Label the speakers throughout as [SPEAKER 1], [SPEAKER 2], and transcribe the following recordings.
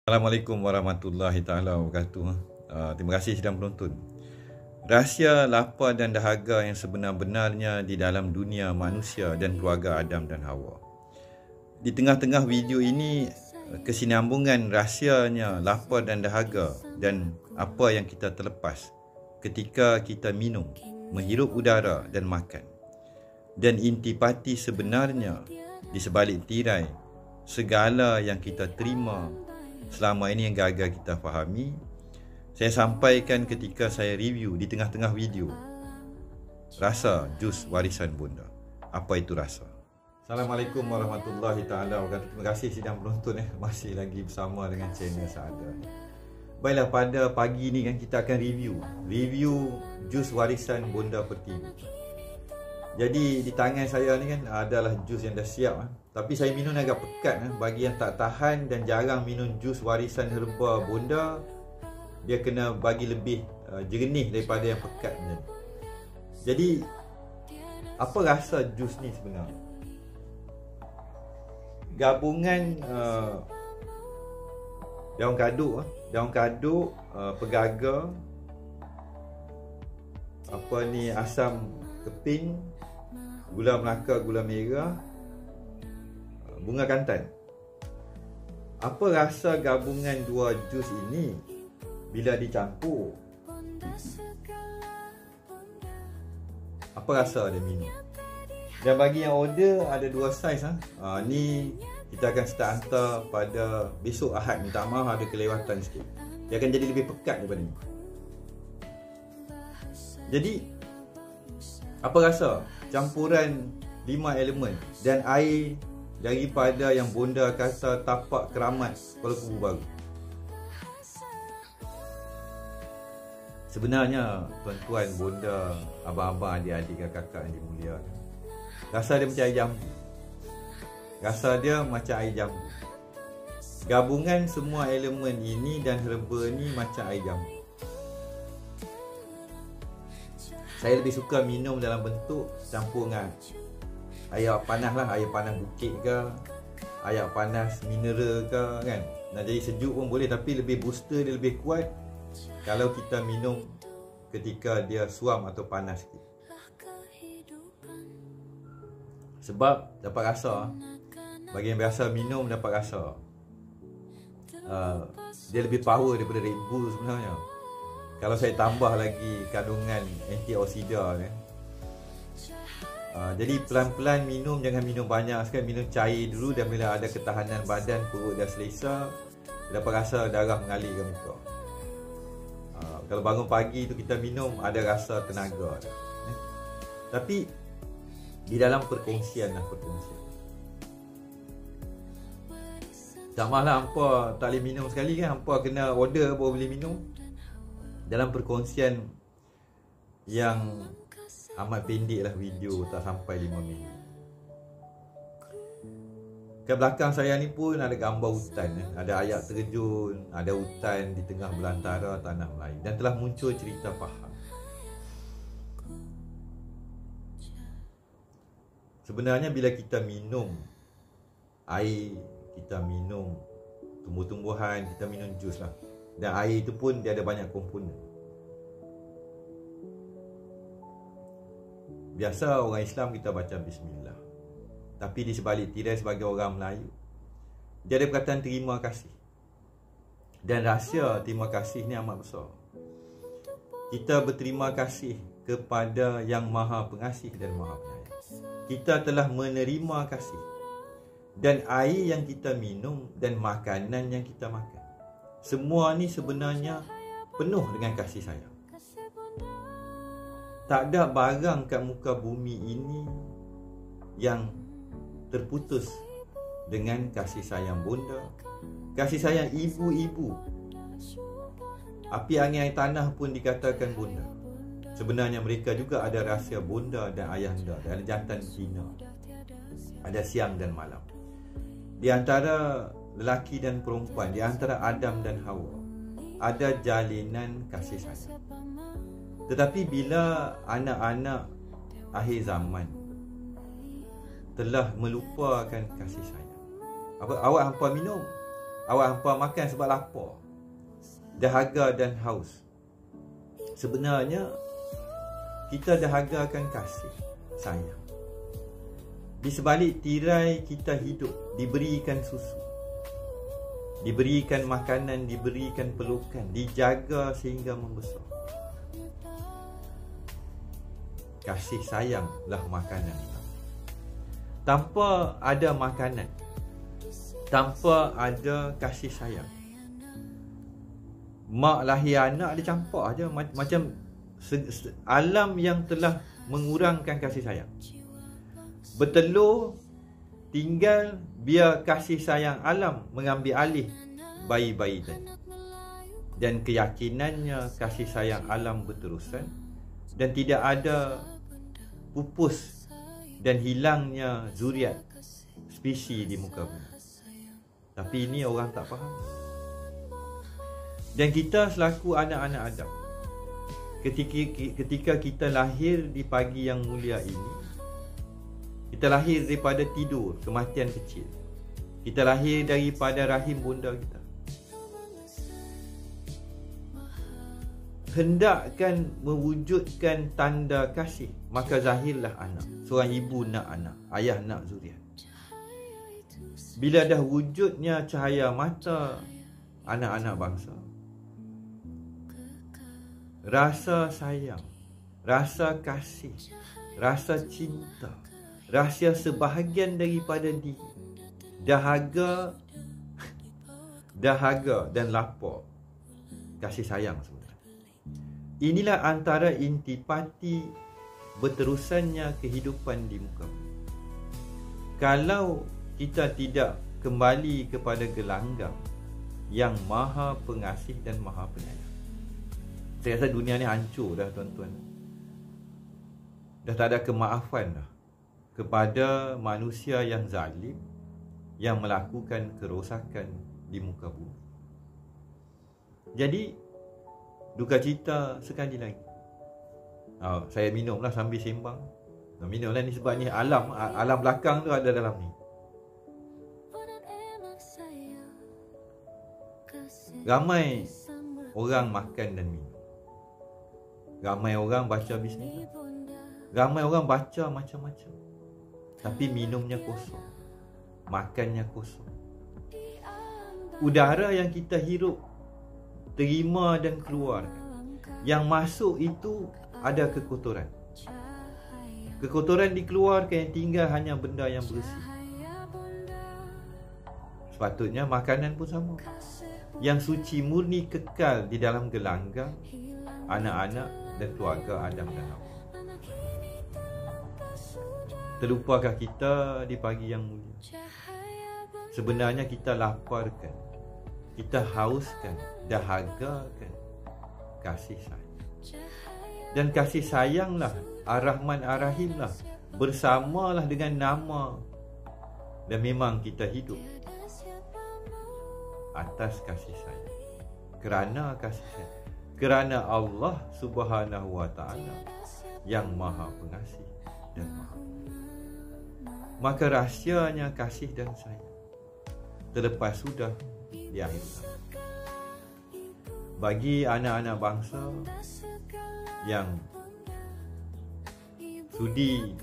[SPEAKER 1] Assalamualaikum warahmatullahi taala wabarakatuh. Terima kasih sedang menonton. Rahsia lapar dan dahaga yang sebenar-benarnya di dalam dunia manusia dan keluarga Adam dan Hawa. Di tengah-tengah video ini, kesinambungan rahsianya lapar dan dahaga dan apa yang kita terlepas ketika kita minum, menghirup udara dan makan. Dan intipati sebenarnya di sebalik tirai segala yang kita terima selama ini yang gagal kita fahami, saya sampaikan ketika saya review di tengah-tengah video rasa jus warisan bonda. Apa itu rasa? Assalamualaikum warahmatullahi taala wabarakatuh. Terima kasih sedang menonton masih lagi bersama dengan channel Saada. Baiklah, pada pagi ni kan kita akan review jus warisan bonda Pertiwi. Jadi di tangan saya ni kan adalah jus yang dah siap. Tapi saya minum agak pekat. Bagi yang tak tahan dan jarang minum jus warisan herba bonda, dia kena bagi lebih jernih daripada yang pekat ni. Jadi apa rasa jus ni sebenarnya? Gabungan daun kaduk, pegaga, asam keping, gula melaka, gula merah, bunga kantan. Apa rasa gabungan dua jus ini bila dicampur? Apa rasa dia minum? Dan bagi yang order ada dua saiz. Ni kita akan start hantar pada besok Ahad. Minta maaf ada kelewatan sikit. Dia akan jadi lebih pekat daripada ni. Jadi apa rasa campuran 5 elemen dan air daripada yang bonda kata tapak keramat Kuala Kubu Baru? Sebenarnya tuan-tuan, bonda, abang-abang, adik-adik, kakak yang dimuliakan, rasa dia macam air jambu. Rasa dia macam air jambu. Gabungan semua elemen ini dan herba ni macam air jambu. Saya lebih suka minum dalam bentuk campur dengan air panas lah, air panas bukit ke, air panas mineral ke kan. Nak jadi sejuk pun boleh, tapi lebih booster, dia lebih kuat kalau kita minum ketika dia suam atau panas sikit. Sebab dapat rasa, bagi yang biasa minum dapat rasa dia lebih power daripada Red Bull sebenarnya. Kalau saya tambah lagi kandungan antioksida kan. Jadi pelan-pelan minum, jangan minum banyak sekali, minum cair dulu. Dan bila ada ketahanan badan, perut dah selesa, dapat rasa darah mengalir ke muka. Kalau bangun pagi tu kita minum, ada rasa tenaga. Tapi di dalam perkongsian. Tak malah hampa tak boleh minum sekali kan, hampa kena order baru boleh minum. Dalam perkongsian yang amat pendek lah video, tak sampai 5 minit. Ke belakang saya ni pun ada gambar hutan, ada ayak terjun, ada hutan di tengah belantara tanah Melayu, dan telah muncul cerita Pahang. Sebenarnya bila kita minum air, kita minum tumbuh-tumbuhan, kita minum jus lah. Dan air itu pun dia ada banyak komponen. Biasa orang Islam kita baca bismillah. Tapi di sebalik tirai sebagai orang Melayu, dia ada perkataan terima kasih. Dan rahsia terima kasih ni amat besar. Kita berterima kasih kepada yang Maha Pengasih dan Maha Penyayang. Kita telah menerima kasih. Dan air yang kita minum dan makanan yang kita makan, semua ni sebenarnya penuh dengan kasih sayang. Tak ada barang kat muka bumi ini yang terputus dengan kasih sayang bonda, kasih sayang ibu-ibu. Api, angin, air tanah pun dikatakan bonda. Sebenarnya mereka juga ada rahsia bonda dan ayahanda. Ada jantan betina, ada siang dan malam. Di antara lelaki dan perempuan, di antara Adam dan Hawa, ada jalinan kasih sayang. Tetapi bila anak-anak akhir zaman telah melupakan kasih sayang, awak hampa minum, Awak hampa makan sebab lapar, dahaga dan haus. Sebenarnya kita dahagakan kasih sayang. Di sebalik tirai kita hidup, diberikan susu, diberikan makanan, diberikan pelukan, dijaga sehingga membesar. Kasih sayanglah makanan kita. Tanpa ada makanan, tanpa ada kasih sayang, mak lahir anak dia campak aja, macam alam yang telah mengurangkan kasih sayang. Bertelur, tinggal biar kasih sayang alam mengambil alih bayi-bayi tadi. Dan keyakinannya kasih sayang alam berterusan dan tidak ada pupus dan hilangnya zuriat spesies di muka bumi. Tapi ini orang tak faham. Dan kita selaku anak-anak Adam, ketika kita lahir di pagi yang mulia ini, kita lahir daripada tidur, kematian kecil. Kita lahir daripada rahim bunda kita. Hendakkan mewujudkan tanda kasih, maka zahirlah anak. Seorang ibu nak anak, ayah nak zuriat. Bila dah wujudnya cahaya mata anak-anak bangsa, rasa sayang, rasa kasih, rasa cinta, rasa sebahagian daripada diri, dahaga dan lapar kasih sayang sebenarnya. Inilah antara intipati berterusannya kehidupan di muka bumi. Kalau kita tidak kembali kepada gelanggang yang maha pengasih dan maha penyayang, saya rasa dunia ni hancur dah tuan-tuan. Dah tak ada kemaafan dah kepada manusia yang zalim, yang melakukan kerosakan di muka bumi. Jadi duka cita sekali lagi. Saya minumlah sambil sembang. Minumlah ni sebab ni alam belakang tu ada dalam ni. Ramai orang makan dan minum. Ramai orang baca bismillah. Ramai orang baca macam-macam. Tapi minumnya kosong, makannya kosong. Udara yang kita hirup, terima dan keluarkan, yang masuk itu ada kekotoran. Kekotoran dikeluarkan, yang tinggal hanya benda yang bersih. Sepatutnya makanan pun sama. Yang suci murni kekal di dalam gelanggang anak-anak dan keluarga Adam dan Hawa. Terlupakah kita di pagi yang mulia? Sebenarnya kita laparkan, kita hauskan, dahagakan kasih sayang. Dan kasih sayanglah, Ar-Rahman Ar-Rahim lah, bersamalah dengan nama. Dan memang kita hidup atas kasih sayang, kerana kasih sayang, kerana Allah Subhanahu wa ta'ala yang maha pengasih dan maha. Maka rahsianya kasih dan sayang terlepas sudah di akhir zaman. Bagi anak-anak bangsa yang sudi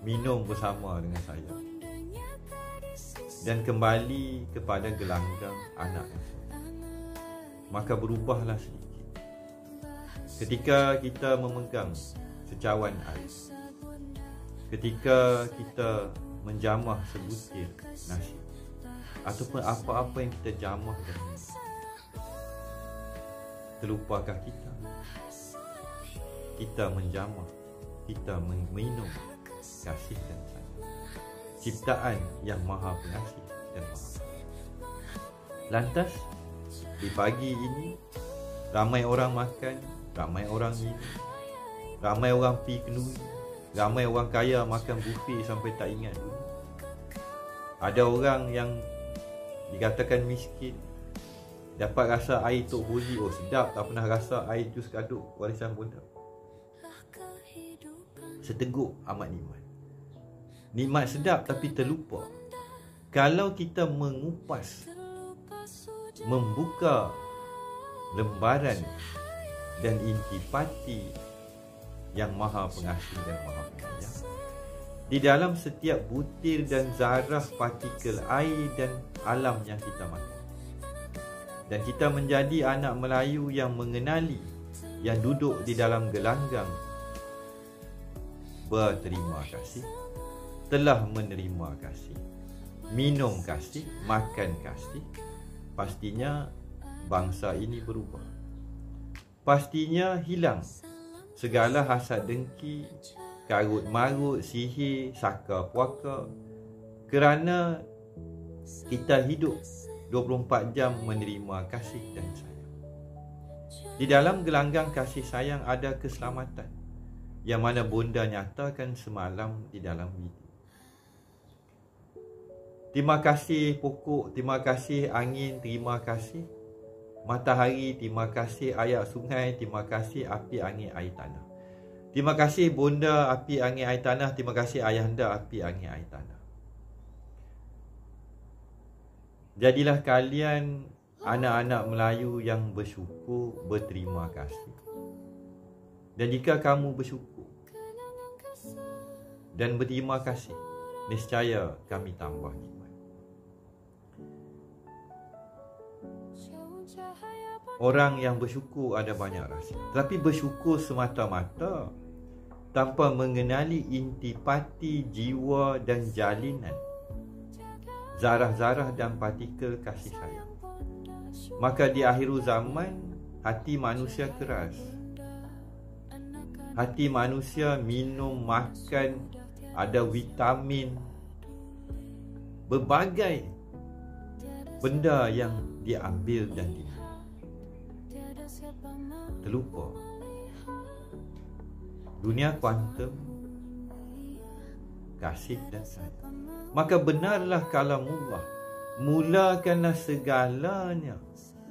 [SPEAKER 1] minum bersama dengan saya dan kembali kepada gelanggang anak, maka berubahlah sedikit ketika kita memegang secawan air, ketika kita menjamah sebutir nasi, ataupun apa-apa yang kita jamah dan minum. Terlupakah kita menjamah, kita minum kasih dan sayang ciptaan yang maha pengasih dan maha. Lantas di pagi ini ramai orang makan, ramai orang minum, ramai orang pergi kenduri, ramai orang kaya makan buffet sampai tak ingat dulu. Ada orang yang dikatakan miskin, dapat rasa air Tok Bozi, oh sedap, tak pernah rasa air jus kaduk warisan bonda. Seteguk amat nikmat. Nikmat sedap tapi terlupa Kalau kita mengupas, membuka lembaran dan intipati yang Maha Pengasih dan Maha Penyayang, di dalam setiap butir dan zarah partikel air dan alam yang kita makan, dan kita menjadi anak Melayu yang mengenali, yang duduk di dalam gelanggang berterima kasih, telah menerima kasih, minum kasih, makan kasih, pastinya bangsa ini berubah. Pastinya hilang segala hasad dengki, karut marut, sihir, saka puaka, kerana kita hidup 24 jam menerima kasih dan sayang. Di dalam gelanggang kasih sayang ada keselamatan yang mana Bonda nyatakan semalam di dalam video. Terima kasih pokok, terima kasih angin, terima kasih matahari, terima kasih air sungai, terima kasih api, angin, air tanah. Terima kasih Bonda api, angin, air tanah, terima kasih ayahanda api, angin, air tanah. Jadilah kalian anak-anak Melayu yang bersyukur, berterima kasih. Dan jika kamu bersyukur dan berterima kasih, niscaya kami tambah iman. Orang yang bersyukur ada banyak rahsia, tapi bersyukur semata-mata tanpa mengenali intipati jiwa dan jalinan, zarah-zarah dan partikel kasih sayang, maka di akhir zaman hati manusia keras. Hati manusia minum, makan, ada vitamin, berbagai benda yang diambil dan diminum. Terlupa dunia kuantum, kasih dan sayang. Maka benarlah kalamullah, mulakanlah segalanya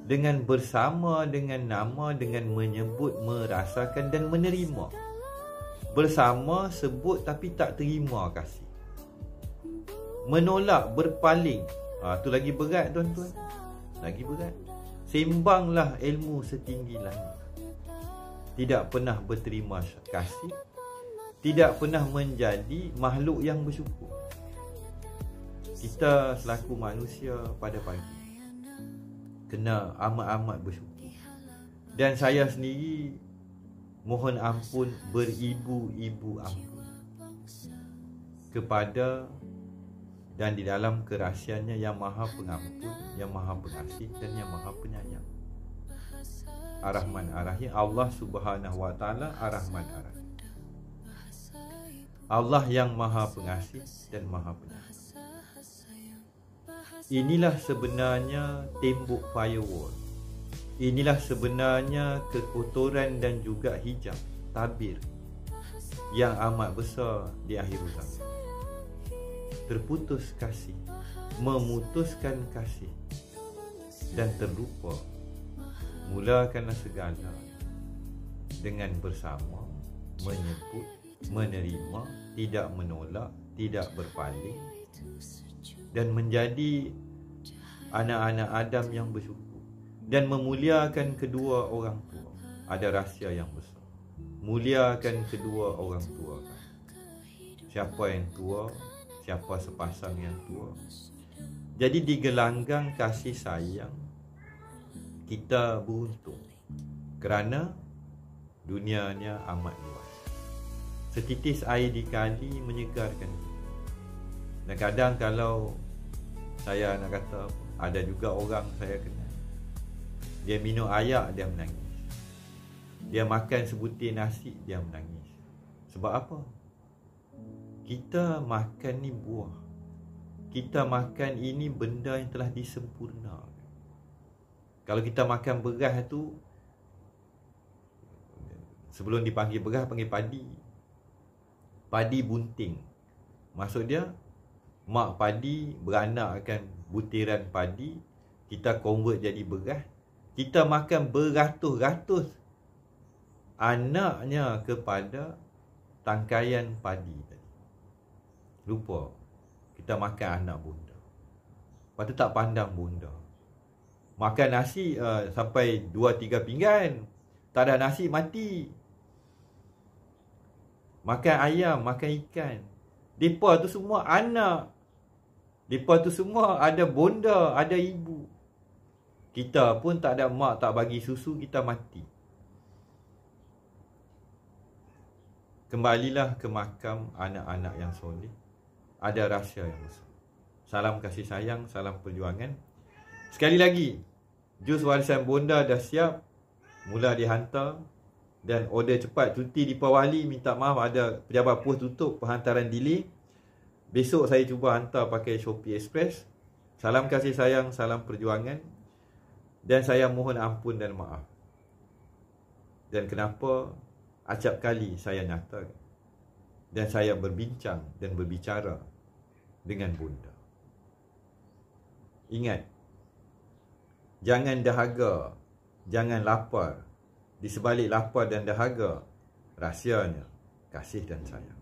[SPEAKER 1] dengan bersama, dengan nama, dengan menyebut, merasakan dan menerima. Bersama sebut tapi tak terima kasih. Menolak, berpaling, tu lagi berat tuan-tuan. Lagi berat. Sembanglah ilmu setinggi langit. Tidak pernah berterima kasih, tidak pernah menjadi makhluk yang bersyukur. Kita selaku manusia pada pagi kena amat-amat bersyukur. Dan saya sendiri mohon ampun beribu-ibu ampun kepada dan di dalam kerahsiannya yang Maha Pengampun, yang Maha Pengasih dan yang Maha Penyayang. Ar-Rahman Ar-Rahim, Allah Subhanahu Wa Taala Ar-Rahman Ar-Rahim. Allah yang Maha Pengasih dan Maha Penyayang. Inilah sebenarnya tembok firewall. Inilah sebenarnya kekotoran dan juga hijab, tabir yang amat besar di akhir zaman. Terputus kasih, memutuskan kasih dan terlupa. Mulakanlah segala dengan bersama, menyebut, menerima, tidak menolak, tidak berpaling, dan menjadi anak-anak Adam yang bersyukur dan memuliakan kedua orang tua. Ada rahsia yang besar. Muliakan kedua orang tua. Siapa yang tua, siapa sepasang yang tua. Jadi di gelanggang kasih sayang kita beruntung kerana dunianya amat luas. Setitis air di kali menyegarkan kita. Dan kadang kalau saya nak kata, ada juga orang saya kenal, dia minum air dia menangis, dia makan sebutir nasi dia menangis. Sebab apa? Kita makan ni buah, kita makan ini benda yang telah disempurnakan. Kalau kita makan beras tu, sebelum dipanggil beras, panggil padi. Padi bunting. Maksud dia, mak padi beranakkan butiran padi, kita convert jadi beras. Kita makan beratus-ratus anaknya kepada tangkaian padi tadi. Lupa, kita makan anak bunda. Lepas tu tak pandang bonda. Makan nasi sampai 2-3 pinggan. Tak ada nasi, mati. Makan ayam, makan ikan. Mereka tu semua anak. Mereka tu semua ada bonda, ada ibu. Kita pun tak ada mak, tak bagi susu, kita mati. Kembalilah ke makam anak-anak yang soleh. Ada rahsia yang besar. Salam kasih sayang, salam perjuangan. Sekali lagi, jus warisan bonda dah siap. Mula dihantar. Dan order cepat cuti di Pawali. Minta maaf, ada pejabat pos tutup, penghantaran delay. Besok saya cuba hantar pakai Shopee Express. Salam kasih sayang, salam perjuangan. Dan saya mohon ampun dan maaf. Dan kenapa acap kali saya nyatakan. Dan saya berbincang dan berbicara dengan bonda. Ingat, jangan dahaga, jangan lapar. Di sebalik lapar dan dahaga, rahsianya kasih dan sayang.